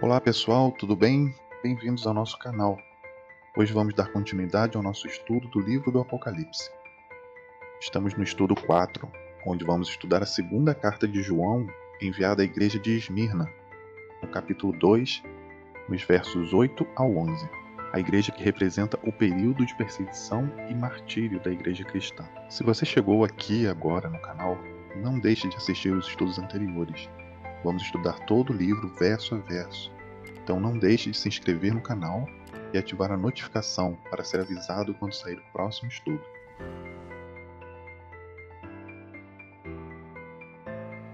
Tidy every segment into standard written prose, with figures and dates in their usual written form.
Olá pessoal, tudo bem? Bem-vindos ao nosso canal. Hoje vamos dar continuidade ao nosso estudo do livro do Apocalipse. Estamos no estudo 4, onde vamos estudar a segunda carta de João enviada à igreja de Esmirna, no capítulo 2, nos versos 8 ao 11. A igreja que representa o período de perseguição e martírio da igreja cristã. Se você chegou aqui agora no canal, não deixe de assistir os estudos anteriores. Vamos estudar todo o livro verso a verso. Então não deixe de se inscrever no canal e ativar a notificação para ser avisado quando sair o próximo estudo.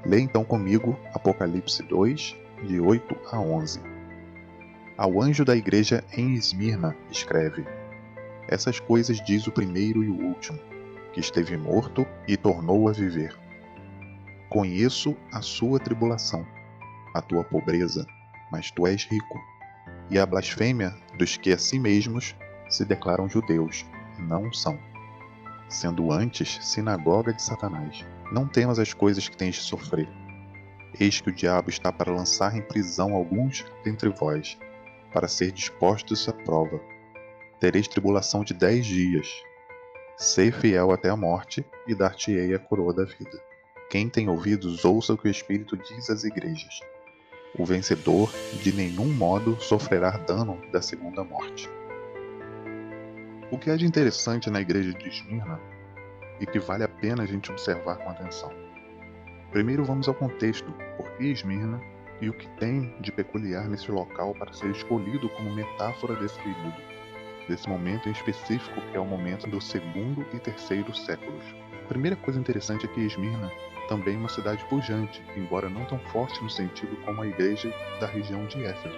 Leia então comigo Apocalipse 2, de 8 a 11. Ao anjo da igreja em Esmirna escreve: Essas coisas diz o primeiro e o último, que esteve morto e tornou a viver. Conheço a sua tribulação, a tua pobreza, mas tu és rico, e a blasfêmia dos que a si mesmos se declaram judeus, não são, sendo antes sinagoga de Satanás. Não temas as coisas que tens de sofrer. Eis que o diabo está para lançar em prisão alguns dentre vós, para ser dispostos à prova. Tereis tribulação de 10 dias. Sê fiel até a morte, e dar-te-ei a coroa da vida. Quem tem ouvidos, ouça o que o Espírito diz às igrejas. O vencedor de nenhum modo sofrerá dano da segunda morte. O que há de interessante na igreja de Esmirna e que vale a pena a gente observar com atenção. Primeiro vamos ao contexto, por que Esmirna e o que tem de peculiar nesse local para ser escolhido como metáfora desse período, desse momento em específico que é o momento do segundo e terceiro séculos. A primeira coisa interessante é que Esmirna também é uma cidade pujante, embora não tão forte no sentido como a igreja da região de Éfeso,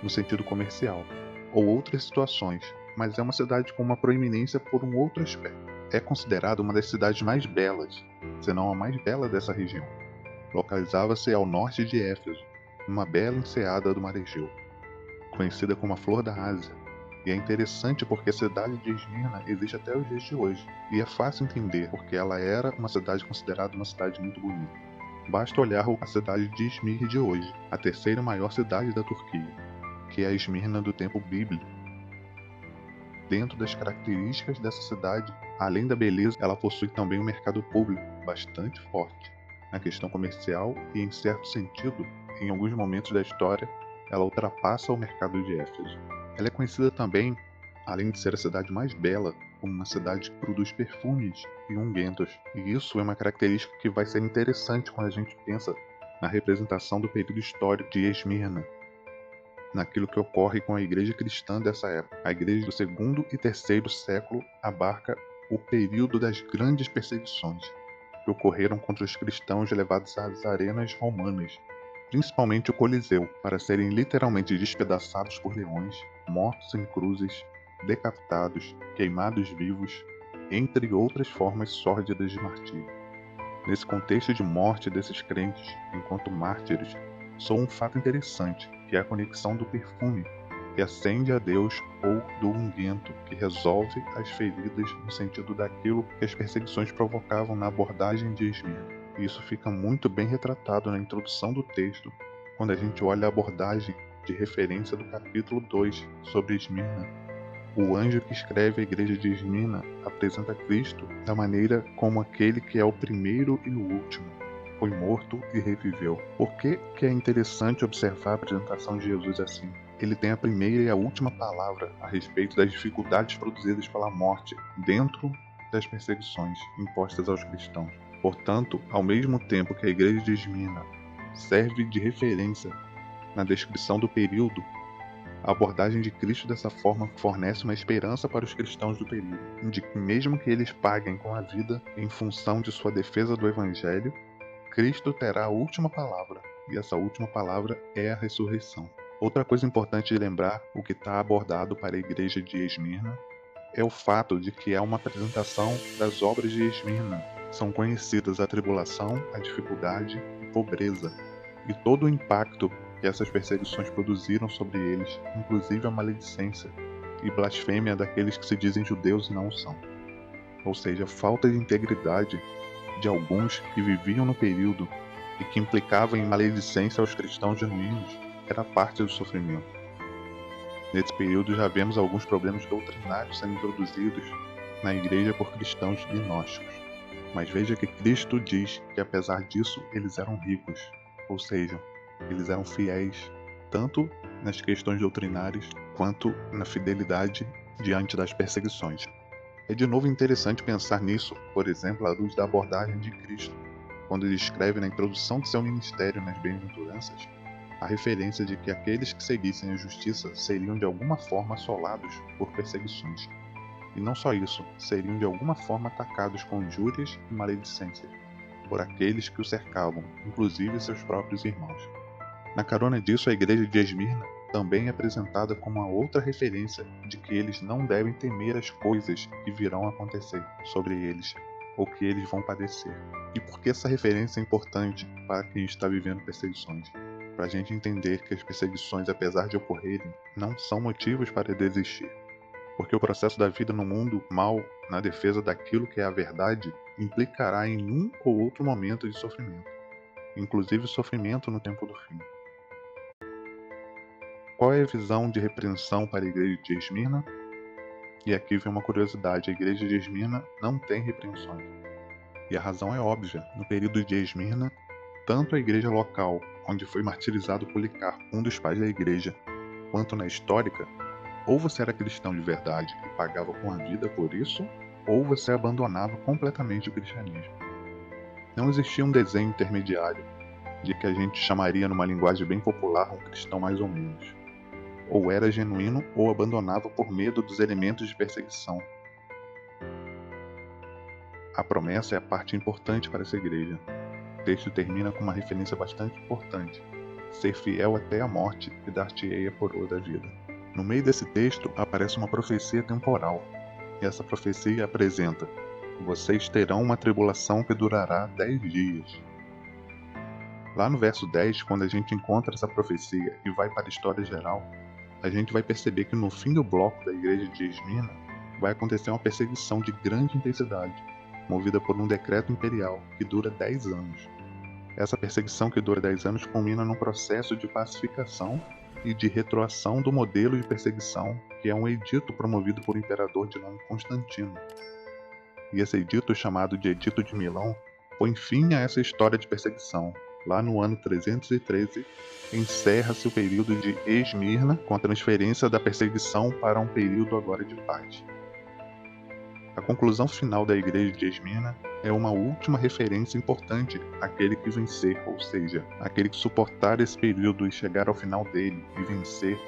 no sentido comercial, ou outras situações, mas é uma cidade com uma proeminência por um outro aspecto. É considerada uma das cidades mais belas, se não a mais bela dessa região. Localizava-se ao norte de Éfeso, numa bela enseada do mar Egeu, conhecida como a Flor da Ásia. E é interessante porque a cidade de Esmirna existe até os dias de hoje, e é fácil entender porque ela era uma cidade considerada uma cidade muito bonita. Basta olhar a cidade de Izmir de hoje, a terceira maior cidade da Turquia, que é a Esmirna do tempo bíblico. Dentro das características dessa cidade, além da beleza, ela possui também um mercado público bastante forte na questão comercial e, em certo sentido, em alguns momentos da história, ela ultrapassa o mercado de Éfeso. Ela é conhecida também, além de ser a cidade mais bela, como uma cidade que produz perfumes e ungüentos. E isso é uma característica que vai ser interessante quando a gente pensa na representação do período histórico de Esmirna, naquilo que ocorre com a igreja cristã dessa época. A igreja do segundo e terceiro século abarca o período das grandes perseguições que ocorreram contra os cristãos levados às arenas romanas, principalmente o Coliseu, para serem literalmente despedaçados por leões, mortos em cruzes, decapitados, queimados vivos, entre outras formas sórdidas de martírio. Nesse contexto de morte desses crentes, enquanto mártires, só um fato interessante, que é a conexão do perfume, que acende a Deus, ou do unguento, que resolve as feridas no sentido daquilo que as perseguições provocavam na abordagem de Esmirna. E isso fica muito bem retratado na introdução do texto, quando a gente olha a abordagem de referência do capítulo 2 sobre Esmirna. O anjo que escreve a igreja de Esmirna apresenta Cristo da maneira como aquele que é o primeiro e o último, foi morto e reviveu. Por que é interessante observar a apresentação de Jesus assim? Ele tem a primeira e a última palavra a respeito das dificuldades produzidas pela morte dentro das perseguições impostas aos cristãos. Portanto, ao mesmo tempo que a igreja de Esmirna serve de referência na descrição do período, a abordagem de Cristo dessa forma fornece uma esperança para os cristãos do período, de que mesmo que eles paguem com a vida em função de sua defesa do Evangelho, Cristo terá a última palavra, e essa última palavra é a ressurreição. Outra coisa importante de lembrar, o que está abordado para a igreja de Esmirna, é o fato de que há uma apresentação das obras de Esmirna. São conhecidas a tribulação, a dificuldade e pobreza, e todo o impacto que essas perseguições produziram sobre eles, inclusive a maledicência e blasfêmia daqueles que se dizem judeus e não são. Ou seja, falta de integridade de alguns que viviam no período e que implicava em maledicência aos cristãos genuínos, era parte do sofrimento. Nesse período já vemos alguns problemas doutrinários sendo introduzidos na igreja por cristãos gnósticos. Mas veja que Cristo diz que apesar disso eles eram ricos, ou seja, eles eram fiéis tanto nas questões doutrinárias quanto na fidelidade diante das perseguições. É de novo interessante pensar nisso, por exemplo, à luz da abordagem de Cristo, quando ele escreve na introdução de seu ministério nas Bem-aventuranças a referência de que aqueles que seguissem a justiça seriam de alguma forma assolados por perseguições. E não só isso, seriam de alguma forma atacados com injúrias e maledicências por aqueles que o cercavam, inclusive seus próprios irmãos. Na carona disso, a igreja de Esmirna também é apresentada como uma outra referência de que eles não devem temer as coisas que virão a acontecer sobre eles, ou que eles vão padecer. E por que essa referência é importante para quem está vivendo perseguições? Para a gente entender que as perseguições, apesar de ocorrerem, não são motivos para desistir. Porque o processo da vida no mundo mal, na defesa daquilo que é a verdade, implicará em um ou outro momento de sofrimento, inclusive sofrimento no tempo do fim. Qual é a visão de repreensão para a igreja de Esmirna? E aqui vem uma curiosidade, a igreja de Esmirna não tem repreensões. E a razão é óbvia, no período de Esmirna, tanto a igreja local, onde foi martirizado Policarpo, um dos pais da igreja, quanto na histórica, ou você era cristão de verdade e pagava com a vida por isso, ou você abandonava completamente o cristianismo. Não existia um desenho intermediário de que a gente chamaria numa linguagem bem popular um cristão mais ou menos. Ou era genuíno ou abandonava por medo dos elementos de perseguição. A promessa é a parte importante para essa igreja. O texto termina com uma referência bastante importante: ser fiel até a morte e dar-te-ei a coroa da vida. No meio desse texto aparece uma profecia temporal, e essa profecia apresenta: vocês terão uma tribulação que durará 10 dias. Lá no verso 10, quando a gente encontra essa profecia e vai para a história geral, a gente vai perceber que no fim do bloco da igreja de Esmirna vai acontecer uma perseguição de grande intensidade, movida por um decreto imperial que dura 10 anos. Essa perseguição que dura 10 anos culmina num processo de pacificação e de retroação do modelo de perseguição, que é um edito promovido por um imperador de nome Constantino. E esse edito, chamado de Edito de Milão, põe fim a essa história de perseguição. Lá no ano 313, encerra-se o período de Esmirna, com a transferência da perseguição para um período agora de paz. A conclusão final da igreja de Esmirna é uma última referência importante àquele que vencer, ou seja, aquele que suportar esse período e chegar ao final dele e vencer,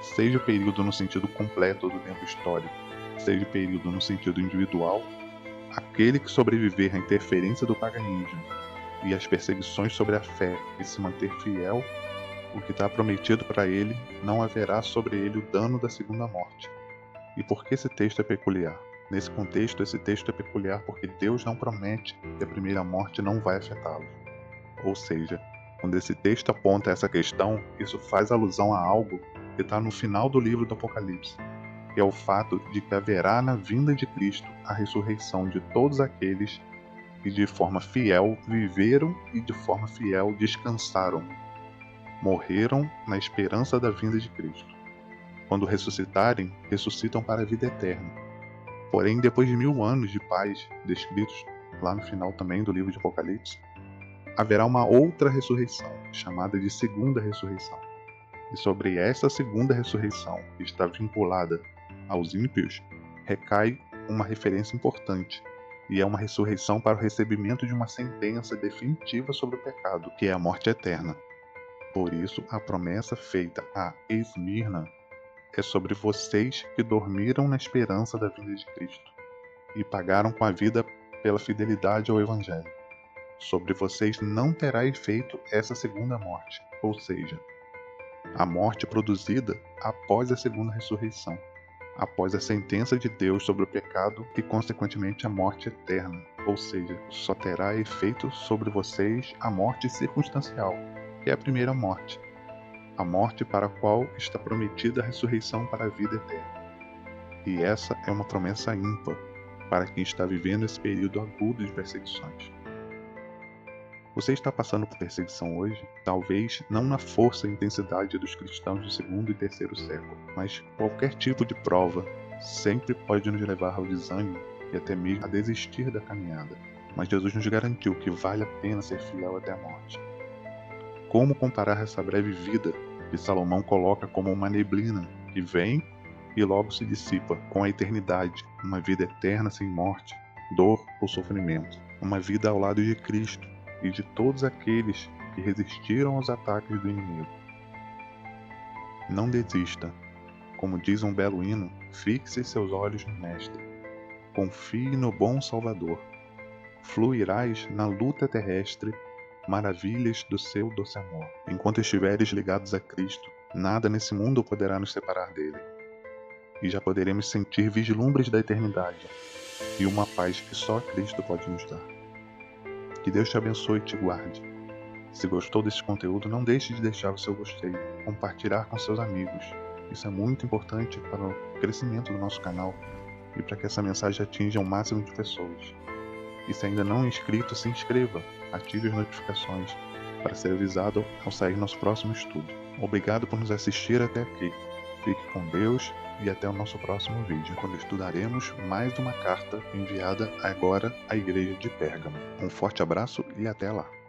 seja o período no sentido completo do tempo histórico, seja o período no sentido individual, aquele que sobreviver à interferência do paganismo e às perseguições sobre a fé e se manter fiel, o que está prometido para ele, não haverá sobre ele o dano da segunda morte. E por que esse texto é peculiar? Nesse contexto, esse texto é peculiar porque Deus não promete que a primeira morte não vai afetá-lo. Ou seja, quando esse texto aponta essa questão, isso faz alusão a algo que está no final do livro do Apocalipse, que é o fato de que haverá na vinda de Cristo a ressurreição de todos aqueles que de forma fiel viveram e de forma fiel descansaram, morreram na esperança da vinda de Cristo. Quando ressuscitarem, ressuscitam para a vida eterna. Porém, depois de 1000 anos de paz, descritos lá no final também do livro de Apocalipse, haverá uma outra ressurreição, chamada de segunda ressurreição. E sobre essa segunda ressurreição, que está vinculada aos ímpios, recai uma referência importante, e é uma ressurreição para o recebimento de uma sentença definitiva sobre o pecado, que é a morte eterna. Por isso, a promessa feita a Esmirna é sobre vocês que dormiram na esperança da vinda de Cristo e pagaram com a vida pela fidelidade ao Evangelho. Sobre vocês não terá efeito essa segunda morte, ou seja, a morte produzida após a segunda ressurreição, após a sentença de Deus sobre o pecado e, consequentemente, a morte eterna, ou seja, só terá efeito sobre vocês a morte circunstancial, que é a primeira morte, a morte para a qual está prometida a ressurreição para a vida eterna. E essa é uma promessa ímpar para quem está vivendo esse período agudo de perseguições. Você está passando por perseguição hoje? Talvez não na força e intensidade dos cristãos do segundo e terceiro século, mas qualquer tipo de prova sempre pode nos levar ao desânimo e até mesmo a desistir da caminhada. Mas Jesus nos garantiu que vale a pena ser fiel até a morte. Como comparar essa breve vida que Salomão coloca como uma neblina que vem e logo se dissipa com a eternidade, uma vida eterna sem morte, dor ou sofrimento, uma vida ao lado de Cristo e de todos aqueles que resistiram aos ataques do inimigo? Não desista. Como diz um belo hino, fixe seus olhos no Mestre. Confie no bom Salvador. Fluirás na luta terrestre maravilhas do seu doce amor. Enquanto estiveres ligados a Cristo, nada nesse mundo poderá nos separar dele. E já poderemos sentir vislumbres da eternidade e uma paz que só Cristo pode nos dar. Que Deus te abençoe e te guarde. Se gostou desse conteúdo, não deixe de deixar o seu gostei, compartilhar com seus amigos. Isso é muito importante para o crescimento do nosso canal e para que essa mensagem atinja o máximo de pessoas. E se ainda não é inscrito, se inscreva, ative as notificações para ser avisado ao sair nosso próximo estudo. Obrigado por nos assistir até aqui. Fique com Deus e até o nosso próximo vídeo, quando estudaremos mais uma carta enviada agora à igreja de Pérgamo. Um forte abraço e até lá!